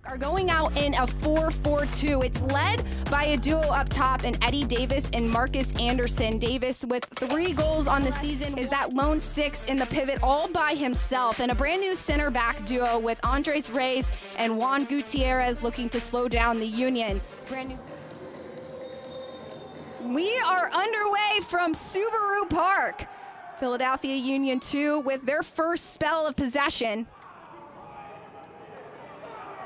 are going out in a 4-4-2. It's led by a duo up top in Eddie Davis and Marcus Anderson. Davis with 3 goals on the season is that lone 6 in the pivot all by himself, and a brand new center back duo with Andres Reyes and Juan Gutierrez looking to slow down the Union. We are underway from Subaru Park. Philadelphia Union 2 with their first spell of possession.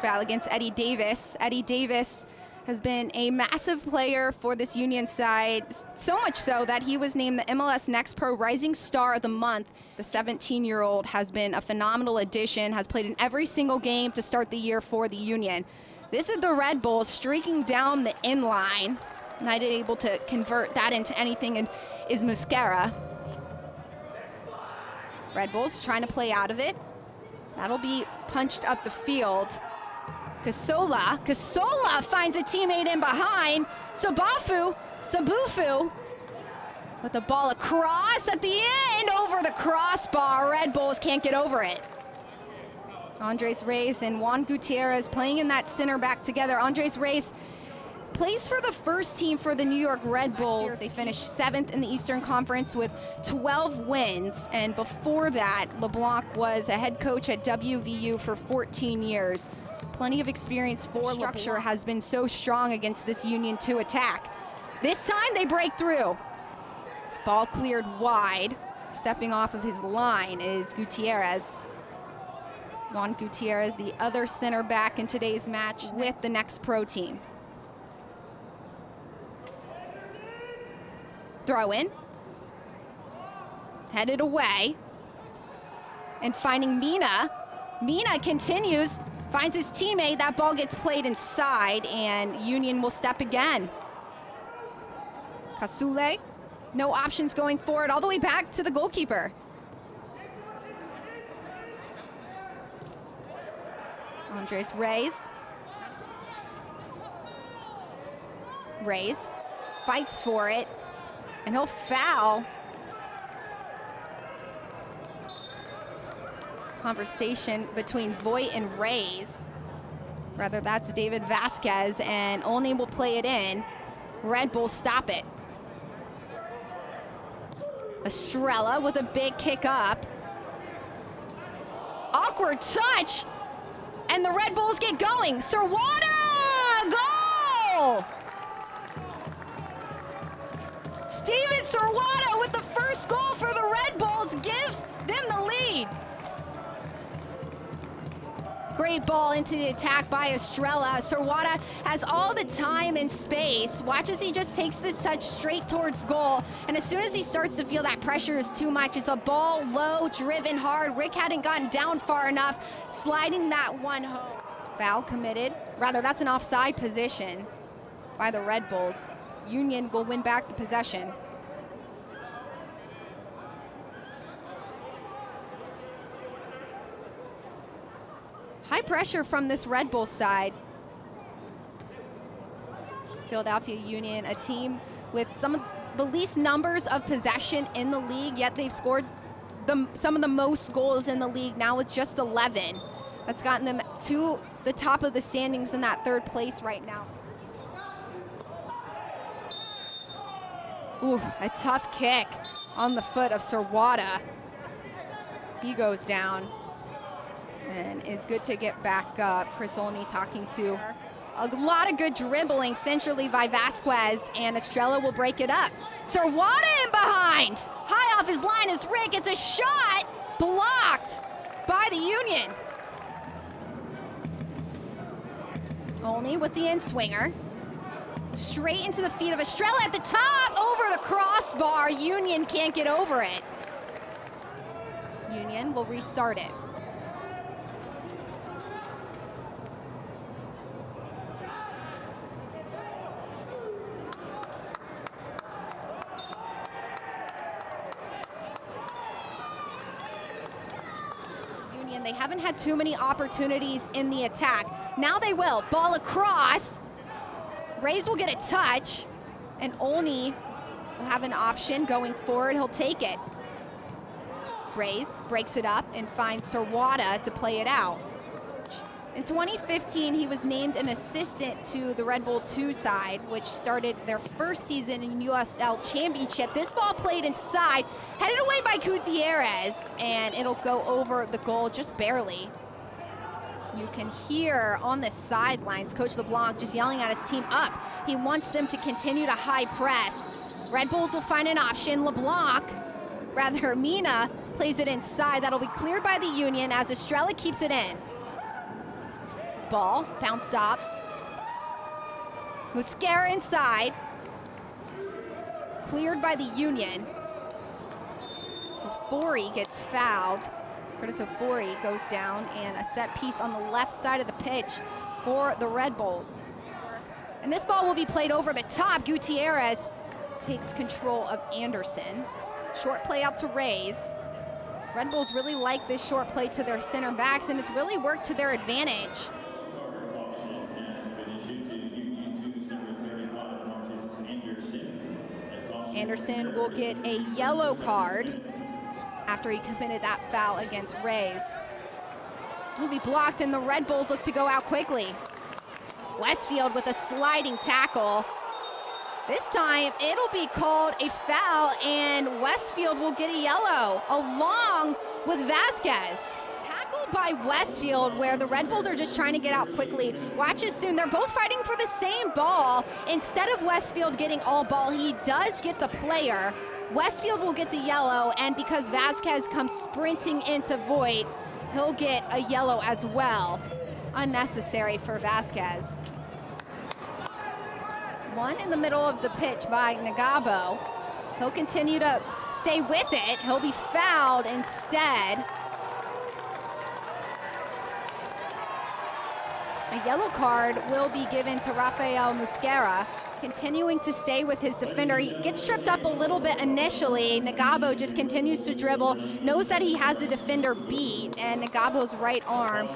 Foul against Eddie Davis. Eddie Davis has been a massive player for this Union side, so much so that he was named the MLS Next Pro Rising Star of the Month. The 17-year-old has been a phenomenal addition, has played in every single game to start the year for the Union. This is the Red Bulls streaking down the inline. Not able to convert that into anything and is Muscara. Red Bulls trying to play out of it. That'll be punched up the field. Kasola finds a teammate in behind. Sabufu with the ball across at the end over the crossbar. Red Bulls can't get over it. Andres Reyes and Juan Gutierrez playing in that center back together. Andres Reyes plays for the first team for the New York Red Bulls. They finished 7th in the Eastern Conference with 12 wins, and before that, LeBlanc was a head coach at WVU for 14 years. Plenty of experience for structure has been so strong against this Union 2 attack. This time they break through. Ball cleared wide. Stepping off of his line is Gutierrez. Juan Gutierrez, the other center back in today's match with the Next Pro team. Throw in. Headed away. And finding Mina. Mina continues. Finds his teammate, that ball gets played inside, and Union will step again. Kasule, no options going forward, all the way back to the goalkeeper. Andres Reyes. Reyes fights for it, and he'll foul. Conversation between Voigt and Reyes. Rather, that's David Vasquez, and Olney will play it in. Red Bulls stop it. Estrella with a big kick up. Awkward touch, and the Red Bulls get going. Serwada, goal! Steven Serwada with the first goal for the Red Bulls gives them the lead. Great ball into the attack by Estrella. Serwada has all the time and space. Watch as he just takes this touch straight towards goal. And as soon as he starts to feel that pressure is too much, it's a ball low, driven hard. Rick hadn't gotten down far enough, sliding that one home. Foul committed. Rather, that's an offside position by the Red Bulls. Union will win back the possession. High pressure from this Red Bull side. Philadelphia Union, a team with some of the least numbers of possession in the league, yet they've scored some of the most goals in the league, now with just 11. That's gotten them to the top of the standings in that 3rd place right now. Ooh, a tough kick on the foot of Serwada. He goes down. And is good to get back up. Chris Olney talking to her. A lot of good dribbling centrally by Vasquez, and Estrella will break it up. Serwada in behind. High off his line is Rick. It's a shot blocked by the Union. Olney with the in-swinger. Straight into the feet of Estrella at the top, over the crossbar. Union can't get over it. Union will restart it. They haven't had too many opportunities in the attack. Now they will. Ball across. Reyes will get a touch, and Olney will have an option going forward. He'll take it. Reyes breaks it up and finds Serwada to play it out. In 2015, he was named an assistant to the Red Bull 2 side, which started their first season in USL Championship. This ball played inside, headed away by Gutierrez, and it'll go over the goal just barely. You can hear on the sidelines, Coach LeBlanc just yelling at his team up. He wants them to continue to high press. Red Bulls will find an option. Mina plays it inside. That'll be cleared by the Union as Estrella keeps it in. Ball, bounced up. Musquera inside. Cleared by the Union. Ofori gets fouled. Curtis Ofori goes down, and a set piece on the left side of the pitch for the Red Bulls. And this ball will be played over the top. Gutierrez takes control of Anderson. Short play out to Reyes. Red Bulls really like this short play to their center backs, and it's really worked to their advantage. Anderson will get a yellow card after he committed that foul against Reyes. He'll be blocked, and the Red Bulls look to go out quickly. Westfield with a sliding tackle. This time, it'll be called a foul, and Westfield will get a yellow, along with Vasquez. Tackle by Westfield, where the Red Bulls are just trying to get out quickly. Watch it soon. They're both fighting for the same ball. Instead of Westfield getting all ball, he does get the player. Westfield will get the yellow, and because Vasquez comes sprinting into Voigt, he'll get a yellow as well. Unnecessary for Vasquez. One in the middle of the pitch by Ngabo. He'll continue to stay with it. He'll be fouled instead. A yellow card will be given to Rafael Musquera, continuing to stay with his defender. He gets tripped up a little bit initially. Ngabo just continues to dribble, knows that he has the defender beat, and Ngabo's right arm.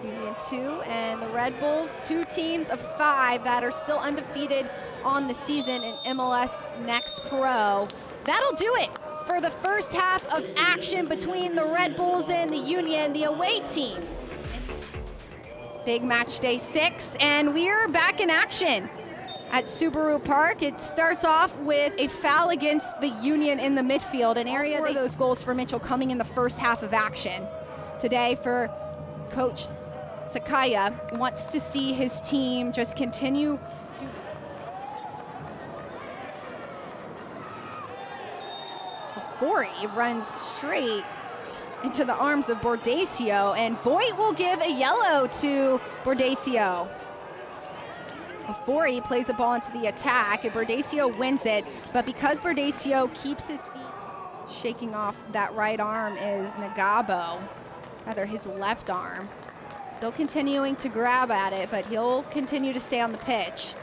Union 2 and the Red Bulls, 2 teams of 5 that are still undefeated on the season in MLS Next Pro. That'll do it for the first half of action between the Red Bulls and the Union, the away team. Big match day 6, and we're back in action at Subaru Park. It starts off with a foul against the Union in the midfield, an area where those goals for Mitchell coming in the first half of action. Today for Coach Sakaya, wants to see his team just continue to Ofori runs straight into the arms of Bordacio, and Voigt will give a yellow to Bordacio. Ofori plays the ball into the attack, and Bordacio wins it, but because Bordacio keeps his feet, shaking off that right arm is Ngabo, rather his left arm. Still continuing to grab at it, but he'll continue to stay on the pitch.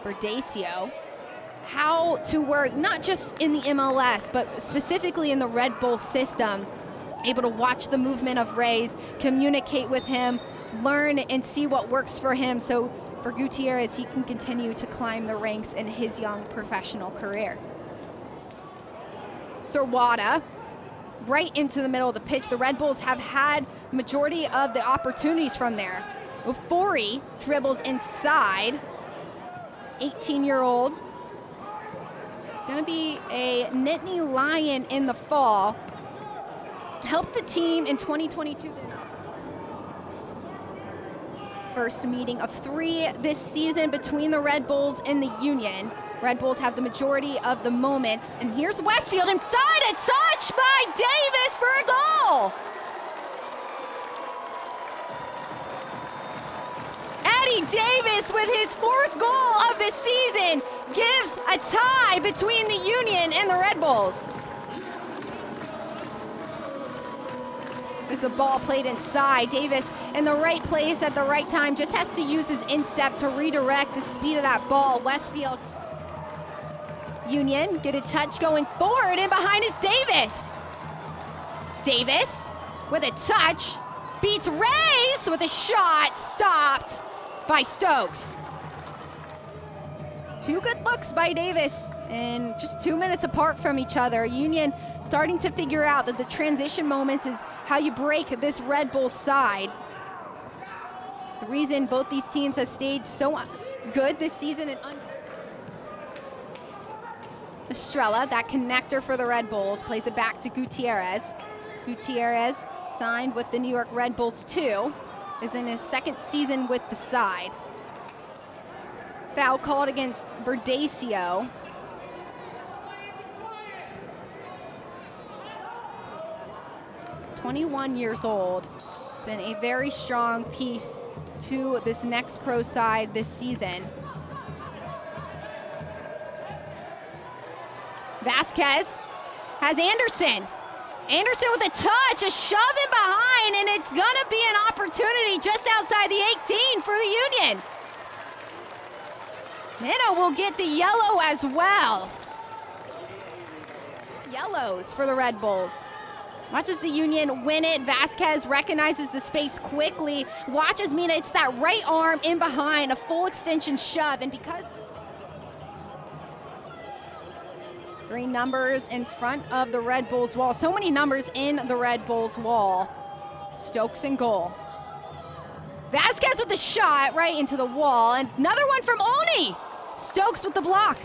Bordacio, how to work, not just in the MLS, but specifically in the Red Bull system, able to watch the movement of Reyes, communicate with him, learn and see what works for him, so for Gutierrez, he can continue to climb the ranks in his young professional career. Serwada, right into the middle of the pitch. The Red Bulls have had the majority of the opportunities from there. Ofori dribbles inside, 18-year-old. It's gonna be a Nittany Lion in the fall. Helped the team in 2022. First meeting of 3 this season between the Red Bulls and the Union. Red Bulls have the majority of the moments, and here's Westfield inside, a touch by Davis for a goal. Eddie Davis with his 4th goal of the season gives a tie between the Union and the Red Bulls. There's a ball played inside. Davis in the right place at the right time, just has to use his instep to redirect the speed of that ball. Westfield, Union get a touch going forward, and behind is Davis. Davis with a touch, beats Reyes with a shot, stopped by Stokes. Two good looks by Davis, and just 2 minutes apart from each other. Union starting to figure out that the transition moments is how you break this Red Bull side. The reason both these teams have stayed so good this season. And Estrella, that connector for the Red Bulls, plays it back to Gutierrez. Gutierrez, signed with the New York Red Bulls too, is in his second season with the side. Foul called against Verdecio. "21 years old. It's been a very strong piece to this next pro side this season. Vasquez has Anderson. Anderson with a touch, a shove in behind, and it's gonna be an opportunity just outside the 18 for the Union. Minna will get the yellow as well. Yellows for the Red Bulls. Watches the Union win it. Vasquez recognizes the space quickly. Watches Minna, it's that right arm in behind, a full extension shove, and because 3 numbers in front of the Red Bulls wall. So many numbers in the Red Bulls wall. Stokes in goal. Vasquez with the shot right into the wall. And another one from Oni. Stokes with the block.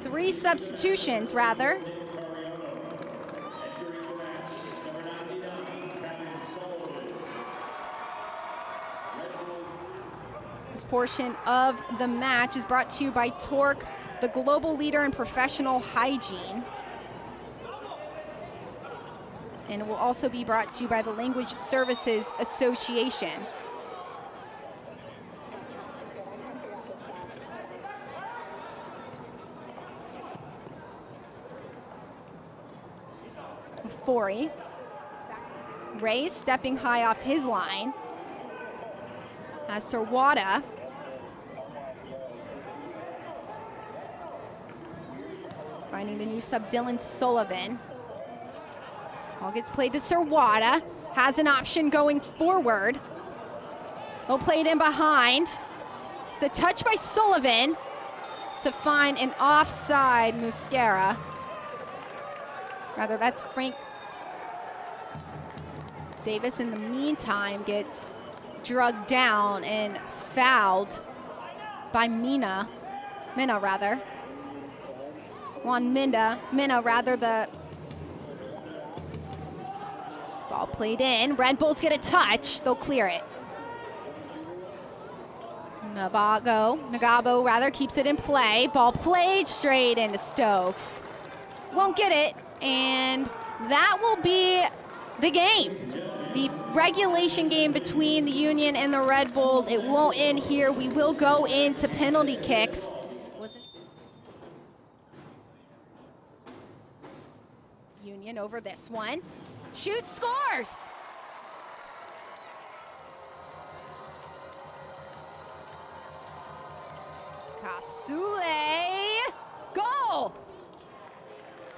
3 substitutions, rather. This portion of the match is brought to you by Torque, the global leader in professional hygiene. And it will also be brought to you by the Language Services Association. Fori. Reyes stepping high off his line. As Sirwada. Finding the new sub, Dylan Sullivan. Ball gets played to Sirwada. Has an option going forward. They'll play it in behind. It's a touch by Sullivan to find an offside Musquera. Rather, that's Frank Davis in the meantime gets drugged down and fouled by Minna rather. Minna, the ball played in. Red Bulls get a touch, they'll clear it. Nagabo rather keeps it in play. Ball played straight into Stokes. Won't get it, and that will be the game. The regulation game between the Union and the Red Bulls. It won't end here. We will go into penalty kicks. Union over this one. Shoots, scores! Kasule, goal!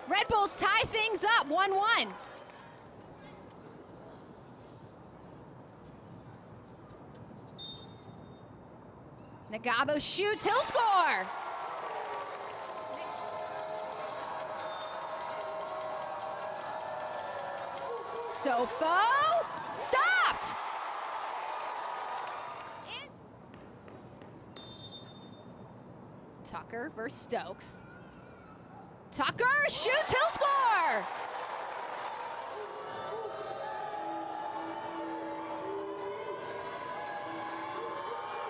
Red Bulls tie things up, 1-1. Nagabo shoots, he'll score! Sofo, stopped! And Tucker versus Stokes. Tucker shoots, he'll score!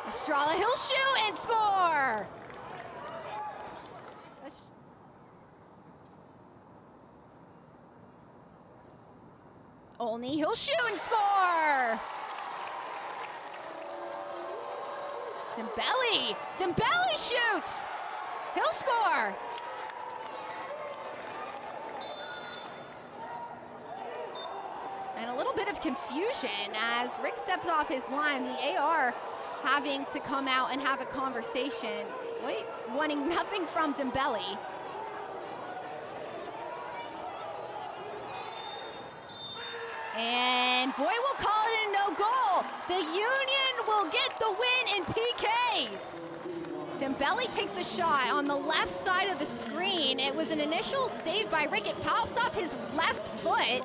Estrella, he'll shoot and score! Olney, he'll shoot and score! Dembele shoots! He'll score! And a little bit of confusion as Rick steps off his line. The AR having to come out and have a conversation. Wanting nothing from Dembele. And And Voigt will call it a no goal. The Union will get the win in PKs. Dembele takes the shot on the left side of the screen. It was an initial save by Rick. It pops off his left foot.